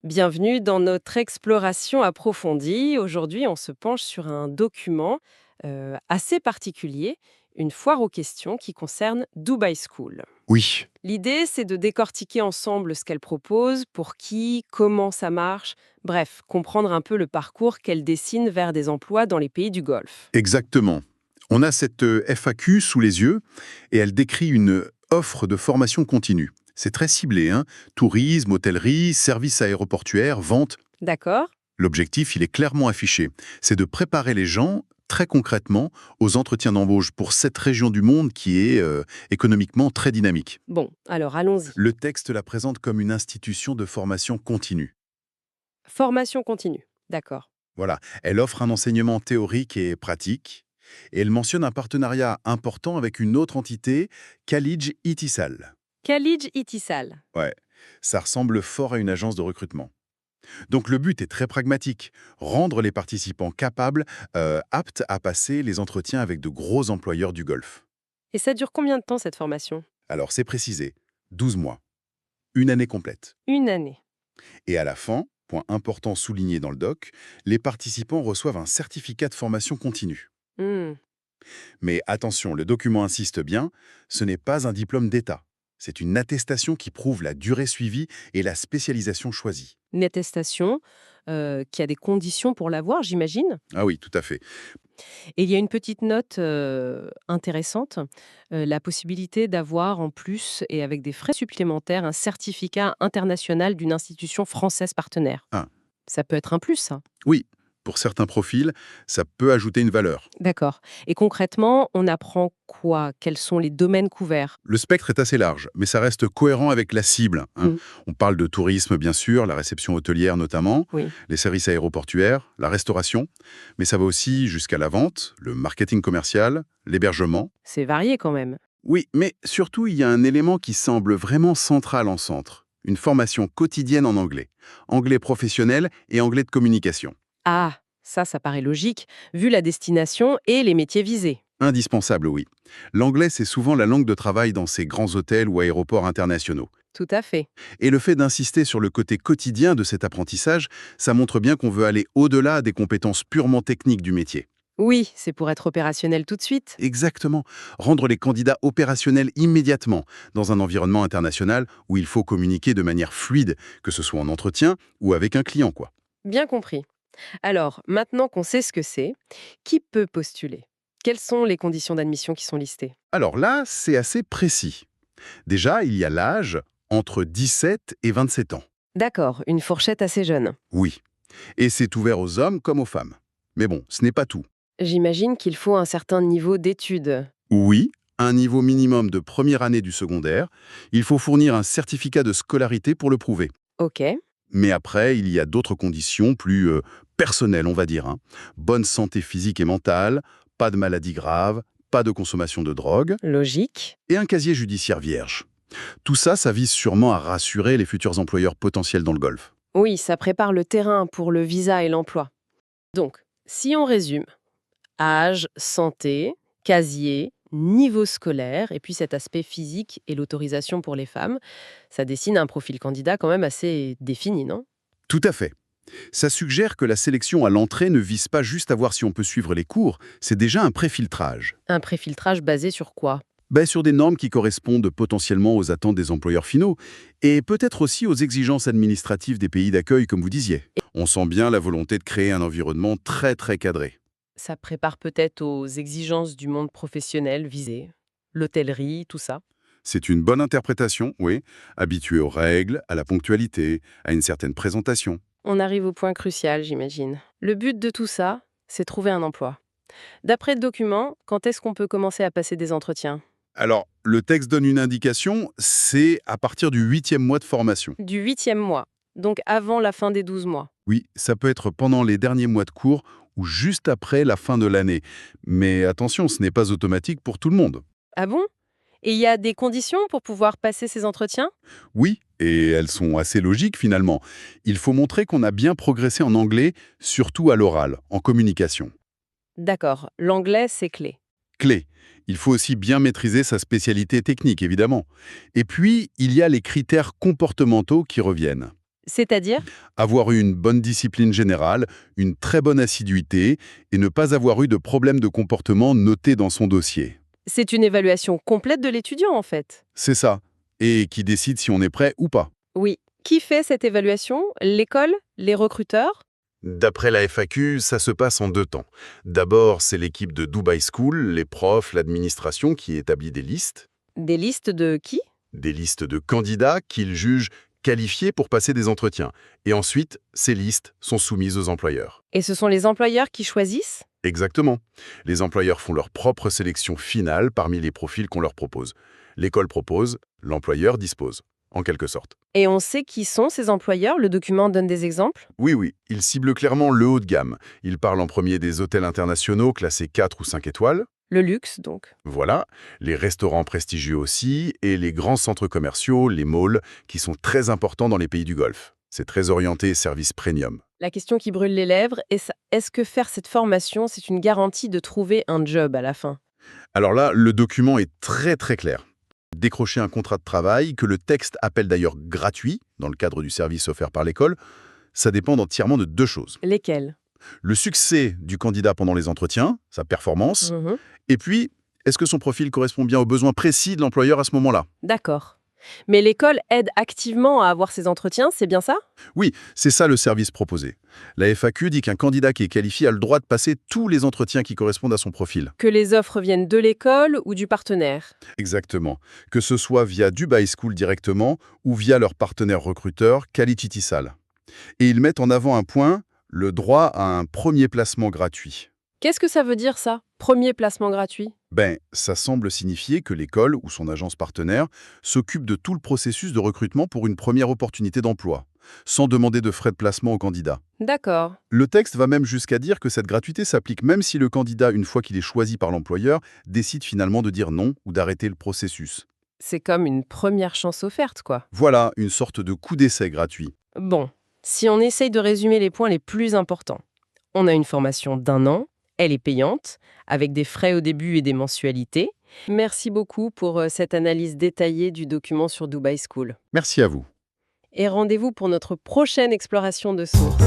Bienvenue dans notre exploration approfondie. Aujourd'hui, on se penche sur un document assez particulier, une foire aux questions qui concerne Dubai School. Oui, L'idée, c'est de décortiquer ensemble ce qu'elle propose, pour qui, comment ça marche, bref, comprendre un peu le parcours qu'elle dessine vers des emplois dans les pays du Golfe. exactement. On a cette FAQ sous les yeux et elle décrit une offre de formation continue. C'est très ciblé, hein. Tourisme, hôtellerie, services aéroportuaires, vente. D'accord? L'objectif, il est clairement affiché. C'est de préparer les gens, très concrètement, aux entretiens d'embauche pour cette région du monde qui est économiquement très dynamique. Bon, alors allons-y. Le texte la présente comme une institution de formation continue. Formation continue. D'accord. Voilà, elle offre un enseignement théorique et pratique, et elle mentionne un partenariat important avec une autre entité, Khalij Itisal. Khalid Itisal. Ouais, ça ressemble fort à une agence de recrutement. Donc le but est très pragmatique, rendre les participants capables, aptes à passer les entretiens avec de gros employeurs du Golfe. Et ça dure combien de temps cette formation? Alors c'est précisé, 12 mois, une année complète. Une année. Et à la fin, point important souligné dans le doc, les participants reçoivent un certificat de formation continue. Hmm. Mais attention, le document insiste bien, ce n'est pas un diplôme d'État. C'est une attestation qui prouve la durée suivie et la spécialisation choisie. Une attestation qui a des conditions pour l'avoir, j'imagine. Ah oui, tout à fait. Et il y a une petite note intéressante, la possibilité d'avoir en plus et avec des frais supplémentaires un certificat international d'une institution française partenaire. Ah, Ça peut être un plus, ça. oui, pour certains profils, ça peut ajouter une valeur. D'accord. Et concrètement, on apprend quoi? Quels sont les domaines couverts? Le spectre est assez large, mais ça reste cohérent avec la cible, hein. Mm. On parle de tourisme, bien sûr, la réception hôtelière notamment, Oui, les services aéroportuaires, la restauration, mais ça va aussi jusqu'à la vente, le marketing commercial, l'hébergement. c'est varié quand même. Oui, mais surtout, il y a un élément qui semble vraiment central en centre. Une formation quotidienne en anglais. Anglais professionnel et anglais de communication. Ah, ça paraît logique, vu la destination et les métiers visés. Indispensable, oui. L'anglais, c'est souvent la langue de travail dans ces grands hôtels ou aéroports internationaux. Tout à fait. Et le fait d'insister sur le côté quotidien de cet apprentissage, ça montre bien qu'on veut aller au-delà des compétences purement techniques du métier. Oui, c'est pour être opérationnel tout de suite. Exactement. Rendre les candidats opérationnels immédiatement dans un environnement international où il faut communiquer de manière fluide, que ce soit en entretien ou avec un client, quoi. Bien compris. Alors, maintenant qu'on sait ce que c'est, qui peut postuler? Quelles sont les conditions d'admission qui sont listées? Alors là, c'est assez précis. Déjà, il y a l'âge entre 17 et 27 ans. D'accord, une fourchette assez jeune. Oui. Et c'est ouvert aux hommes comme aux femmes. Mais bon, ce n'est pas tout. J'imagine qu'il faut un certain niveau d'études. Oui, un niveau minimum de première année du secondaire. Il faut fournir un certificat de scolarité pour le prouver. Ok, Mais après, il y a d'autres conditions plus personnelles, on va dire, hein. Bonne santé physique et mentale, pas de maladie grave, pas de consommation de drogue, logique. et un casier judiciaire vierge. Tout ça, ça vise sûrement à rassurer les futurs employeurs potentiels dans le Golfe. Oui, ça prépare le terrain pour le visa et l'emploi. Donc, si on résume, âge, santé, casier, niveau scolaire, et puis cet aspect physique et l'autorisation pour les femmes, ça dessine un profil candidat quand même assez défini, non? Tout à fait. Ça suggère que la sélection à l'entrée ne vise pas juste à voir si on peut suivre les cours, c'est déjà un préfiltrage. Un préfiltrage basé sur quoi? Sur des normes qui correspondent potentiellement aux attentes des employeurs finaux, et peut-être aussi aux exigences administratives des pays d'accueil, comme vous disiez. On sent bien la volonté de créer un environnement très très cadré. Ça prépare peut-être aux exigences du monde professionnel visé, l'hôtellerie, tout ça. C'est une bonne interprétation, oui, habitué aux règles, à la ponctualité, à une certaine présentation. On arrive au point crucial, j'imagine. Le but de tout ça, c'est trouver un emploi. D'après le document, quand est-ce qu'on peut commencer à passer des entretiens? Alors, le texte donne une indication, c'est à partir du 8e mois de formation. Du huitième mois, donc avant la fin des 12 mois. Oui, ça peut être pendant les derniers mois de cours ou juste après la fin de l'année. Mais attention, ce n'est pas automatique pour tout le monde. Ah bon? Et il y a des conditions pour pouvoir passer ces entretiens? Oui, et elles sont assez logiques finalement. Il faut montrer qu'on a bien progressé en anglais, surtout à l'oral, en communication. D'accord, l'anglais, c'est clé. Clé. Il faut aussi bien maîtriser sa spécialité technique, évidemment. Et puis, il y a les critères comportementaux qui reviennent. C'est-à-dire? Avoir eu une bonne discipline générale, une très bonne assiduité et ne pas avoir eu de problème de comportement noté dans son dossier. C'est une évaluation complète de l'étudiant, en fait. C'est ça. Et qui décide si on est prêt ou pas. Oui. Qui fait cette évaluation? L'école? Les recruteurs? D'après la FAQ, ça se passe en 2 temps. D'abord, c'est l'équipe de Dubai School, les profs, l'administration qui établit des listes. Des listes de qui? Des listes de candidats qu'ils jugent qualifiés pour passer des entretiens. Et ensuite, ces listes sont soumises aux employeurs. Et ce sont les employeurs qui choisissent? Exactement. Les employeurs font leur propre sélection finale parmi les profils qu'on leur propose. L'école propose, l'employeur dispose, en quelque sorte. Et on sait qui sont ces employeurs? Le document donne des exemples? Oui, il cible clairement le haut de gamme. Il parle en premier des hôtels internationaux classés 4 ou 5 étoiles. Le luxe, donc. Voilà, les restaurants prestigieux aussi, et les grands centres commerciaux, les malls, qui sont très importants dans les pays du Golfe. C'est très orienté service premium. La question qui brûle les lèvres, est-ce que faire cette formation, c'est une garantie de trouver un job à la fin? Alors là, le document est très clair. Décrocher un contrat de travail, que le texte appelle d'ailleurs gratuit, dans le cadre du service offert par l'école, ça dépend entièrement de 2 choses. Lesquels? Le succès du candidat pendant les entretiens, sa performance, Mhm. et puis, est-ce que son profil correspond bien aux besoins précis de l'employeur à ce moment-là? D'accord. Mais l'école aide activement à avoir ces entretiens, c'est bien ça? Oui, c'est ça le service proposé. La FAQ dit qu'un candidat qui est qualifié a le droit de passer tous les entretiens qui correspondent à son profil. Que les offres viennent de l'école ou du partenaire? Exactement. Que ce soit via Dubai School directement ou via leur partenaire recruteur, Quality Tissal. Et ils mettent en avant un point, le droit à un premier placement gratuit. Qu'est-ce que ça veut dire ça? Premier placement gratuit? Ça semble signifier que l'école ou son agence partenaire s'occupe de tout le processus de recrutement pour une première opportunité d'emploi, sans demander de frais de placement au candidat. D'accord. Le texte va même jusqu'à dire que cette gratuité s'applique même si le candidat, une fois qu'il est choisi par l'employeur, décide finalement de dire non ou d'arrêter le processus. C'est comme une première chance offerte, quoi. Voilà, une sorte de coup d'essai gratuit. Bon, si on essaye de résumer les points les plus importants. On a une formation d'1 an, elle est payante, avec des frais au début et des mensualités. Merci beaucoup pour cette analyse détaillée du document sur Dubai School. Merci à vous. Et rendez-vous pour notre prochaine exploration de sources.